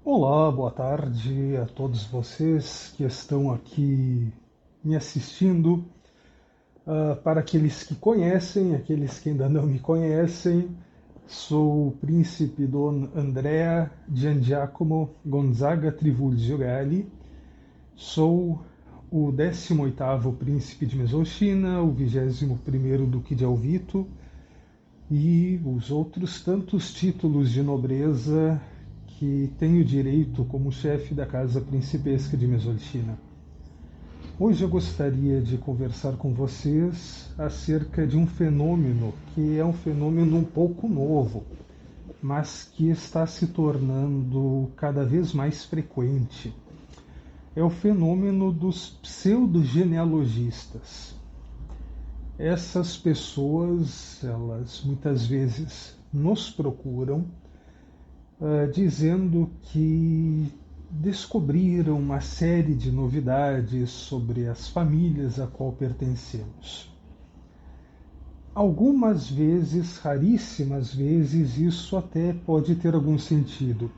Olá, boa tarde a todos vocês que estão aqui me assistindo. Para aqueles que conhecem, aqueles que ainda não me conhecem, sou o príncipe Don Andrea Giangiacomo Gonzaga Trivulzio Galli. Sou o 18º príncipe de Mesolchina, o 21º duque de Alvito e os outros tantos títulos de nobreza que tenho direito como chefe da Casa Principesca de Mesolchina. Hoje eu gostaria de conversar com vocês acerca de um fenômeno que é um fenômeno um pouco novo, mas que está se tornando cada vez mais frequente. É o fenômeno dos pseudogenealogistas. Essas pessoas, elas muitas vezes nos procuram dizendo que descobriram uma série de novidades sobre as famílias a qual pertencemos. Algumas vezes, raríssimas vezes, isso até pode ter algum sentido,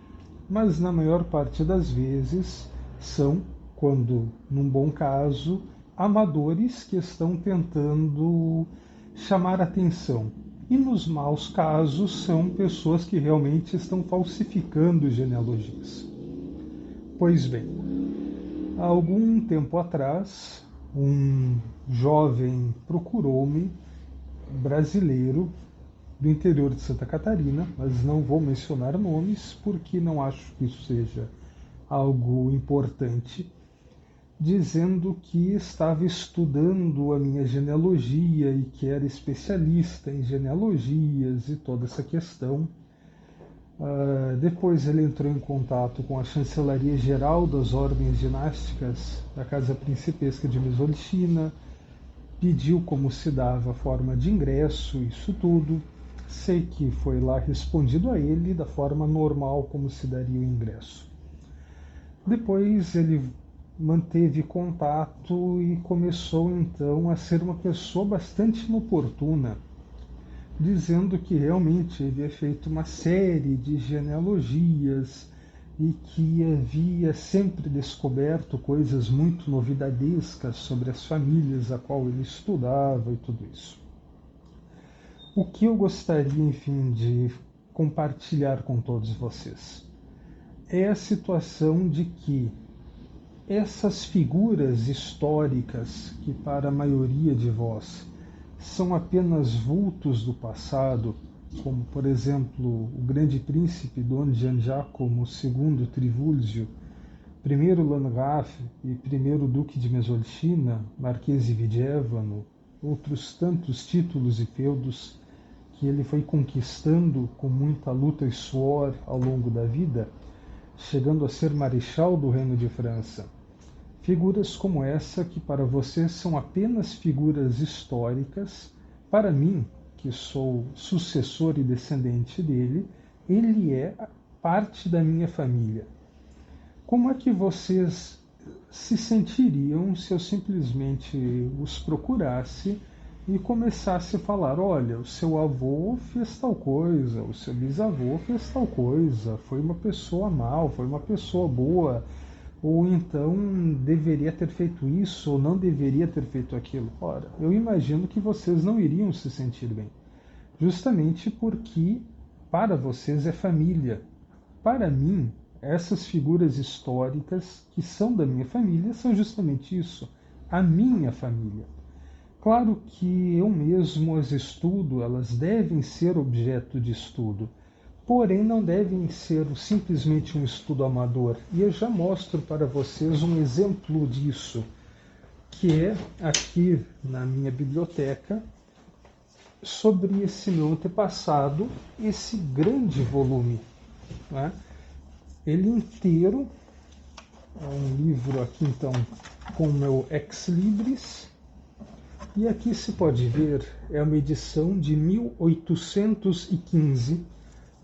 mas na maior parte das vezes são, quando num bom caso, amadores que estão tentando chamar atenção. E nos maus casos são pessoas que realmente estão falsificando genealogias. Pois bem, há algum tempo atrás, um jovem procurou-me, brasileiro, do interior de Santa Catarina, mas não vou mencionar nomes porque não acho que isso seja algo importante, dizendo que estava estudando a minha genealogia e que era especialista em genealogias e toda essa questão. Depois ele entrou em contato com a Chancelaria Geral das Ordens Dinásticas da Casa Principesca de Mesolchina, pediu como se dava a forma de ingresso, isso tudo. Sei que foi lá respondido a ele da forma normal como se daria o ingresso. Depois ele manteve contato e começou então a ser uma pessoa bastante inoportuna, dizendo que realmente havia feito uma série de genealogias e que havia sempre descoberto coisas muito novidadescas sobre as famílias a qual ele estudava e tudo isso. O que eu gostaria, enfim, de compartilhar com todos vocês é a situação de que essas figuras históricas, que para a maioria de vós são apenas vultos do passado, como por exemplo o grande príncipe Don Giangiacomo II Trivulzio, primeiro Landgraf e primeiro duque de Mesolchina, Marquês de Vigevano, outros tantos títulos e feudos que ele foi conquistando com muita luta e suor ao longo da vida, chegando a ser marechal do Reino de França. Figuras como essa, que para vocês são apenas figuras históricas, para mim, que sou sucessor e descendente dele, ele é parte da minha família. Como é que vocês se sentiriam se eu simplesmente os procurasse e começasse a falar: olha, o seu avô fez tal coisa, o seu bisavô fez tal coisa, foi uma pessoa mal, foi uma pessoa boa, ou então deveria ter feito isso, ou não deveria ter feito aquilo. Ora, eu imagino que vocês não iriam se sentir bem, justamente porque para vocês é família. Para mim, essas figuras históricas que são da minha família são justamente isso, a minha família. Claro que eu mesmo as estudo, elas devem ser objeto de estudo, porém não devem ser simplesmente um estudo amador. E eu já mostro para vocês um exemplo disso, que é aqui na minha biblioteca, sobre esse meu antepassado, esse grande volume, né? Ele inteiro, é um livro aqui então com o meu Ex Libris, e aqui se pode ver, é uma edição de 1815,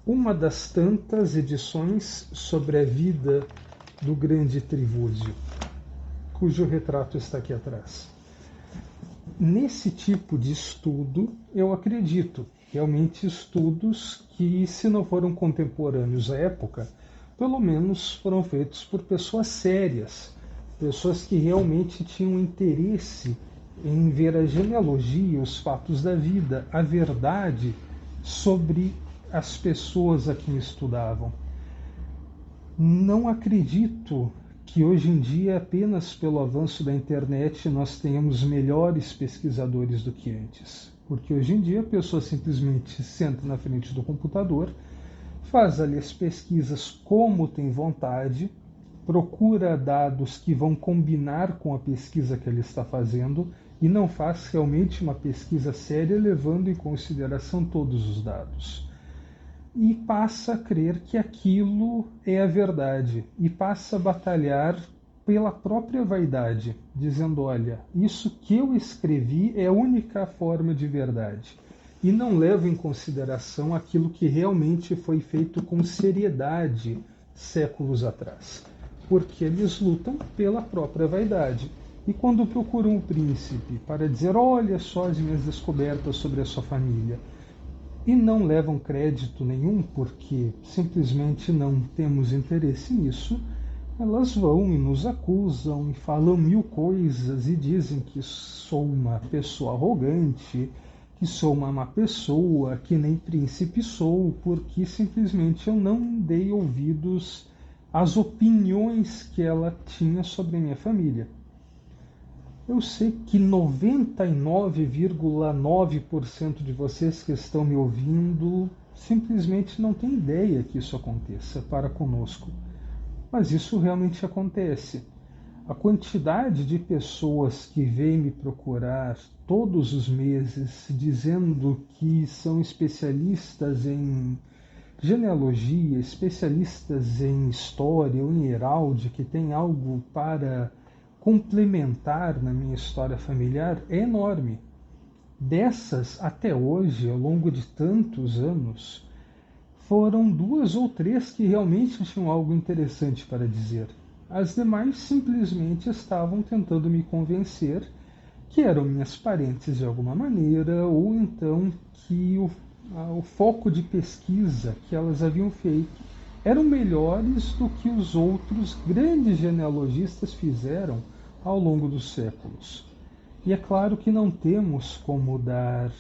uma das tantas edições sobre a vida do grande Trivulzio, cujo retrato está aqui atrás. Nesse tipo de estudo, eu acredito, realmente estudos que, se não foram contemporâneos à época, pelo menos foram feitos por pessoas sérias, pessoas que realmente tinham interesse em ver a genealogia, os fatos da vida, a verdade sobre as pessoas a quem estudavam. Não acredito que hoje em dia, apenas pelo avanço da internet, nós tenhamos melhores pesquisadores do que antes. Porque hoje em dia a pessoa simplesmente senta na frente do computador, faz ali as pesquisas como tem vontade, procura dados que vão combinar com a pesquisa que ele está fazendo e não faz realmente uma pesquisa séria levando em consideração todos os dados. E passa a crer que aquilo é a verdade e passa a batalhar pela própria vaidade, dizendo, olha, isso que eu escrevi é a única forma de verdade. E não leva em consideração aquilo que realmente foi feito com seriedade séculos atrás, porque eles lutam pela própria vaidade. E quando procuram o príncipe para dizer, olha só as minhas descobertas sobre a sua família, e não levam crédito nenhum, porque simplesmente não temos interesse nisso, elas vão e nos acusam e falam mil coisas e dizem que sou uma pessoa arrogante, que sou uma má pessoa, que nem príncipe sou, porque simplesmente eu não dei ouvidos às opiniões que ela tinha sobre a minha família. Eu sei que 99,9% de vocês que estão me ouvindo simplesmente não tem ideia que isso aconteça para conosco. Mas isso realmente acontece. A quantidade de pessoas que vêm me procurar todos os meses dizendo que são especialistas em genealogia, especialistas em história ou em heráldica, que tem algo para complementar na minha história familiar, é enorme. Dessas, até hoje, ao longo de tantos anos, foram 2 ou 3 que realmente tinham algo interessante para dizer. As demais simplesmente estavam tentando me convencer que eram minhas parentes de alguma maneira, ou então que o foco de pesquisa que elas haviam feito eram melhores do que os outros grandes genealogistas fizeram ao longo dos séculos. E é claro que não temos como dar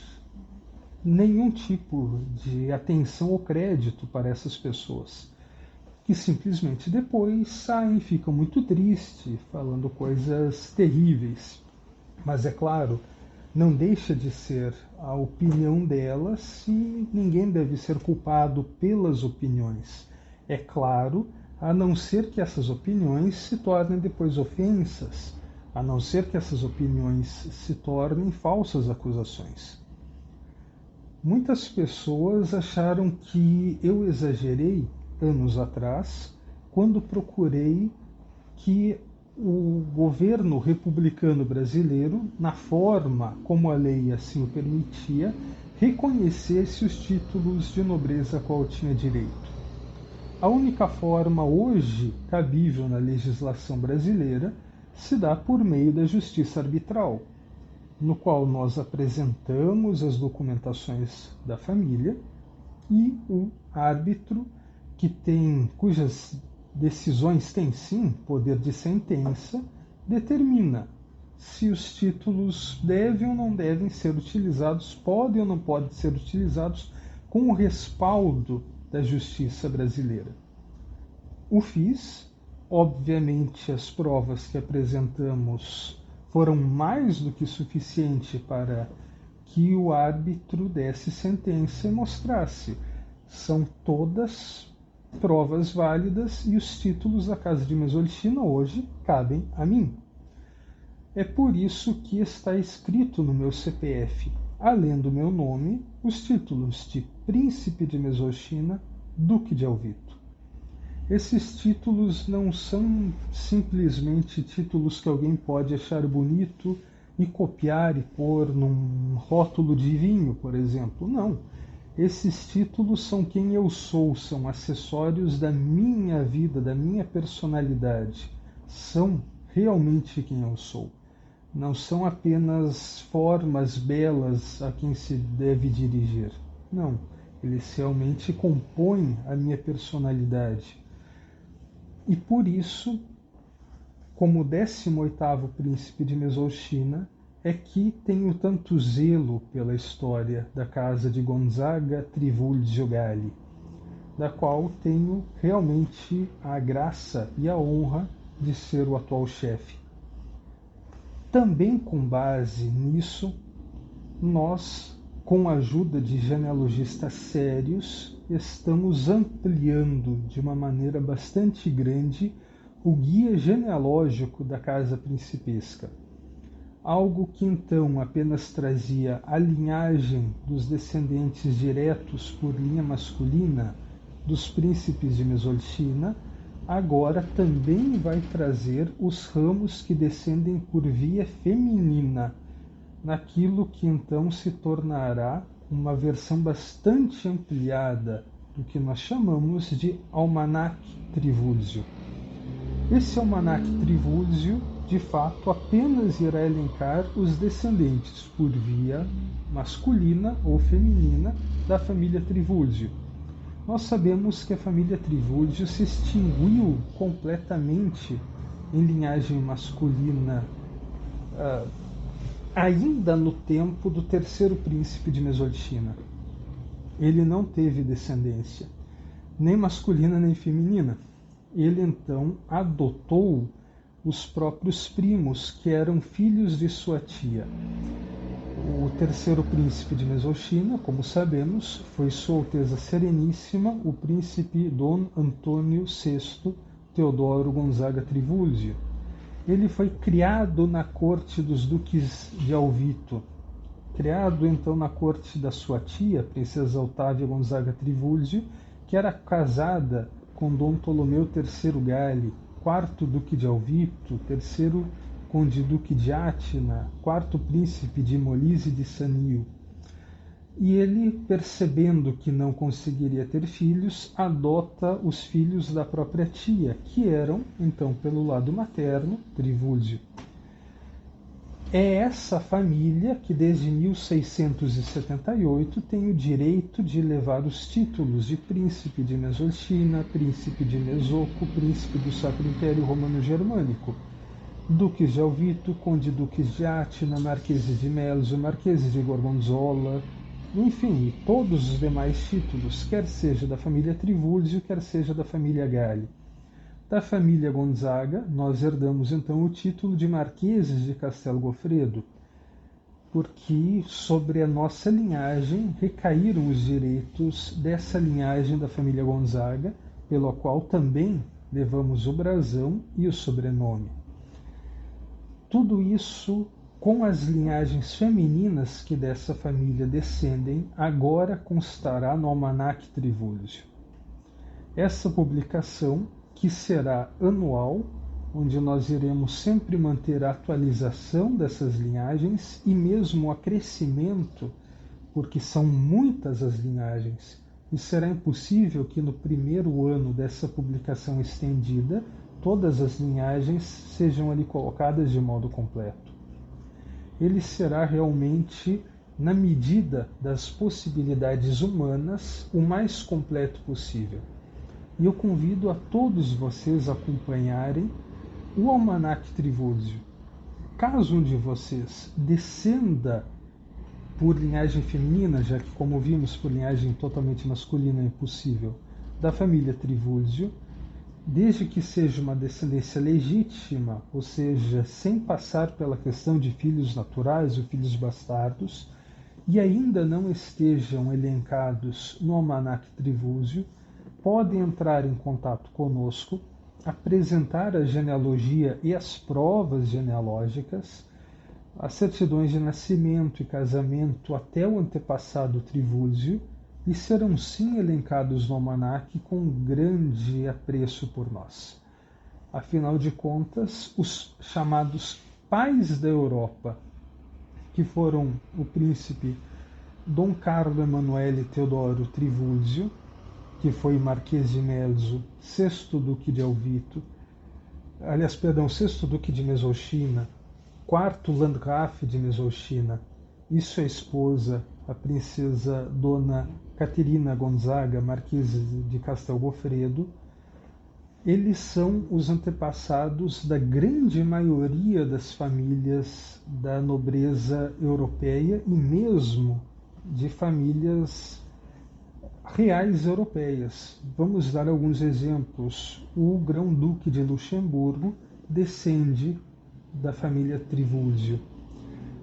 nenhum tipo de atenção ou crédito para essas pessoas, que simplesmente depois saem e ficam muito tristes, falando coisas terríveis. Mas é claro, não deixa de ser a opinião delas e ninguém deve ser culpado pelas opiniões. É claro, a não ser que essas opiniões se tornem depois ofensas, a não ser que essas opiniões se tornem falsas acusações. Muitas pessoas acharam que eu exagerei anos atrás, quando procurei que o governo republicano brasileiro, na forma como a lei assim o permitia, reconhecesse os títulos de nobreza a qual tinha direito. A única forma hoje cabível na legislação brasileira se dá por meio da justiça arbitral, no qual nós apresentamos as documentações da família e o árbitro, cujas decisões têm sim poder de sentença, determina se os títulos devem ou não devem ser utilizados, podem ou não podem ser utilizados com o respaldo da justiça brasileira. O fiz, obviamente as provas que apresentamos foram mais do que suficiente para que o árbitro desse sentença e mostrasse. São todas provas válidas e os títulos da Casa de Mesolchina hoje cabem a mim. É por isso que está escrito no meu CPF, além do meu nome, os títulos de Príncipe de Mesolchina, Duque de Alvito. Esses títulos não são simplesmente títulos que alguém pode achar bonito e copiar e pôr num rótulo de vinho, por exemplo. Não. Esses títulos são quem eu sou, são acessórios da minha vida, da minha personalidade. São realmente quem eu sou. Não são apenas formas belas a quem se deve dirigir. Não. Eles realmente compõem a minha personalidade. E por isso, como 18º príncipe de Mesolchina, é que tenho tanto zelo pela história da casa de Gonzaga Trivulzio Galli, da qual tenho realmente a graça e a honra de ser o atual chefe. Também com base nisso, nós, com a ajuda de genealogistas sérios, estamos ampliando de uma maneira bastante grande o guia genealógico da casa principesca. Algo que então apenas trazia a linhagem dos descendentes diretos por linha masculina dos príncipes de Mesolchina, agora também vai trazer os ramos que descendem por via feminina, naquilo que então se tornará uma versão bastante ampliada do que nós chamamos de Almanaque Trivulzio. Esse Almanaque Trivulzio, de fato, apenas irá elencar os descendentes por via masculina ou feminina da família Trivulzio. Nós sabemos que a família Trivulzio se extinguiu completamente em linhagem masculina ainda no tempo do terceiro príncipe de Mesolchina. Ele não teve descendência, nem masculina nem feminina. Ele então adotou os próprios primos, que eram filhos de sua tia. O terceiro príncipe de Mesolchina, como sabemos, foi Sua Alteza Sereníssima, o príncipe Dom Antônio VI Teodoro Gonzaga Trivulzio. Ele foi criado na corte dos duques de Alvito, criado então na corte da sua tia, princesa Otávia Gonzaga Trivulzio, que era casada com Dom Tolomeu III Galli, quarto duque de Alvito, terceiro conde duque de Átila, quarto príncipe de Molise de Sanil. E ele, percebendo que não conseguiria ter filhos, adota os filhos da própria tia, que eram, então, pelo lado materno, Trivulzio. É essa família que, desde 1678, tem o direito de levar os títulos de príncipe de Mesolchina, príncipe de Mesoco, príncipe do Sacro Império Romano Germânico, duques de Alvito, conde-duques de Átila, marqueses de Melzo, marqueses de Gorgonzola, enfim, todos os demais títulos, quer seja da família Trivulzio, quer seja da família Galli. Da família Gonzaga, nós herdamos então o título de Marqueses de Castelo Goffredo, porque sobre a nossa linhagem recaíram os direitos dessa linhagem da família Gonzaga, pelo qual também levamos o brasão e o sobrenome. Tudo isso com as linhagens femininas que dessa família descendem, agora constará no Almanaque Trivulzio. Essa publicação, que será anual, onde nós iremos sempre manter a atualização dessas linhagens e mesmo o acrescimento, porque são muitas as linhagens, e será impossível que no primeiro ano dessa publicação estendida todas as linhagens sejam ali colocadas de modo completo. Ele será realmente, na medida das possibilidades humanas, o mais completo possível. E eu convido a todos vocês a acompanharem o Almanaque Trivulzio. Caso um de vocês descenda por linhagem feminina, já que, como vimos, por linhagem totalmente masculina é impossível, da família Trivulzio, desde que seja uma descendência legítima, ou seja, sem passar pela questão de filhos naturais ou filhos bastardos, e ainda não estejam elencados no Almanaque Trivulzio, podem entrar em contato conosco, apresentar a genealogia e as provas genealógicas, as certidões de nascimento e casamento até o antepassado Trivulzio, e serão sim elencados no almanaque com grande apreço por nós. Afinal de contas, os chamados pais da Europa, que foram o príncipe Dom Carlo Emanuele Teodoro Trivulzio, que foi Marquês de Melzo, sexto duque de Alvito, sexto duque de Mesolchina, quarto Landgraf de Mesolchina, e sua esposa, a princesa Dona Caterina Gonzaga, marquesa de Castel Goffredo, Eles são os antepassados da grande maioria das famílias da nobreza europeia e mesmo de famílias reais europeias. Vamos dar alguns exemplos. O Grão-Duque de Luxemburgo descende da família Trivulzio.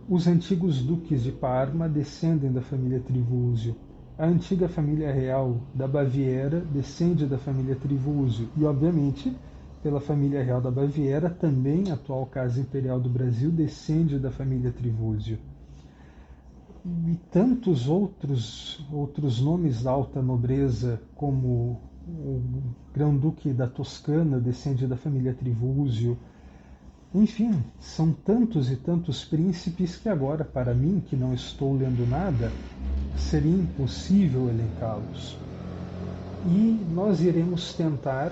Os antigos duques de Parma descendem da família Trivulzio. A antiga família real da Baviera descende da família Trivulzio. E, obviamente, pela família real da Baviera, também a atual Casa Imperial do Brasil descende da família Trivulzio. E tantos outros nomes da alta nobreza, como o Grão-Duque da Toscana descende da família Trivulzio. Enfim, são tantos e tantos príncipes que agora, para mim, que não estou lendo nada, seria impossível elencá-los. E nós iremos tentar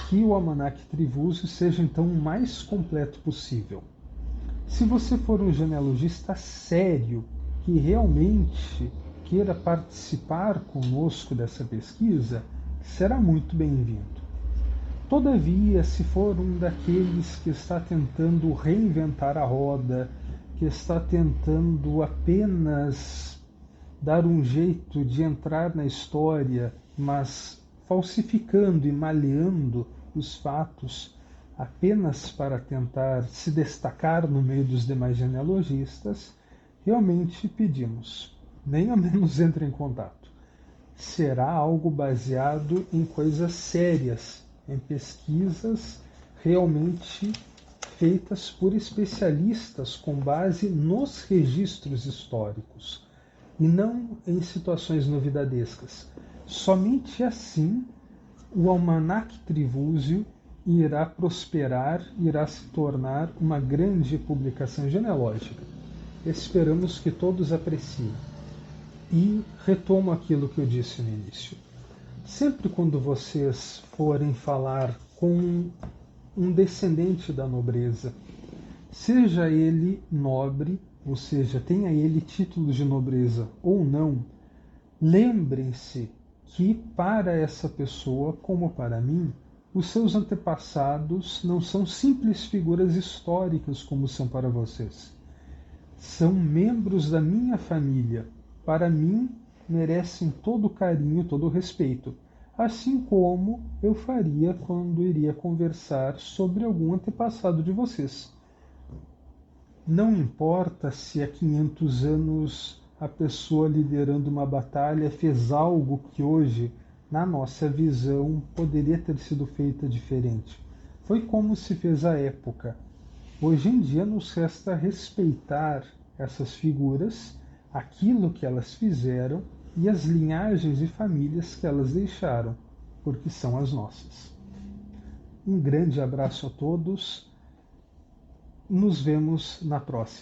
que o Almanaque Trivulzio seja então o mais completo possível. Se você for um genealogista sério, que realmente queira participar conosco dessa pesquisa, será muito bem-vindo. Todavia, se for um daqueles que está tentando reinventar a roda, que está tentando apenas dar um jeito de entrar na história, mas falsificando e maleando os fatos apenas para tentar se destacar no meio dos demais genealogistas, realmente pedimos, nem ao menos entre em contato. Será algo baseado em coisas sérias, em pesquisas realmente feitas por especialistas com base nos registros históricos e não em situações novidadescas. Somente assim o Almanaque Trivulzio irá prosperar, irá se tornar uma grande publicação genealógica. Esperamos que todos apreciem. E retomo aquilo que eu disse no início. Sempre quando vocês forem falar com um descendente da nobreza, seja ele nobre, ou seja, tenha ele título de nobreza ou não, lembrem-se que para essa pessoa, como para mim, os seus antepassados não são simples figuras históricas como são para vocês. São membros da minha família. Para mim, merecem todo o carinho, todo o respeito, assim como eu faria quando iria conversar sobre algum antepassado de vocês. Não importa se há 500 anos a pessoa liderando uma batalha fez algo que hoje, na nossa visão, poderia ter sido feita diferente. Foi como se fez à época. Hoje em dia nos resta respeitar essas figuras, aquilo que elas fizeram e as linhagens e famílias que elas deixaram, porque são as nossas. Um grande abraço a todos. Nos vemos na próxima.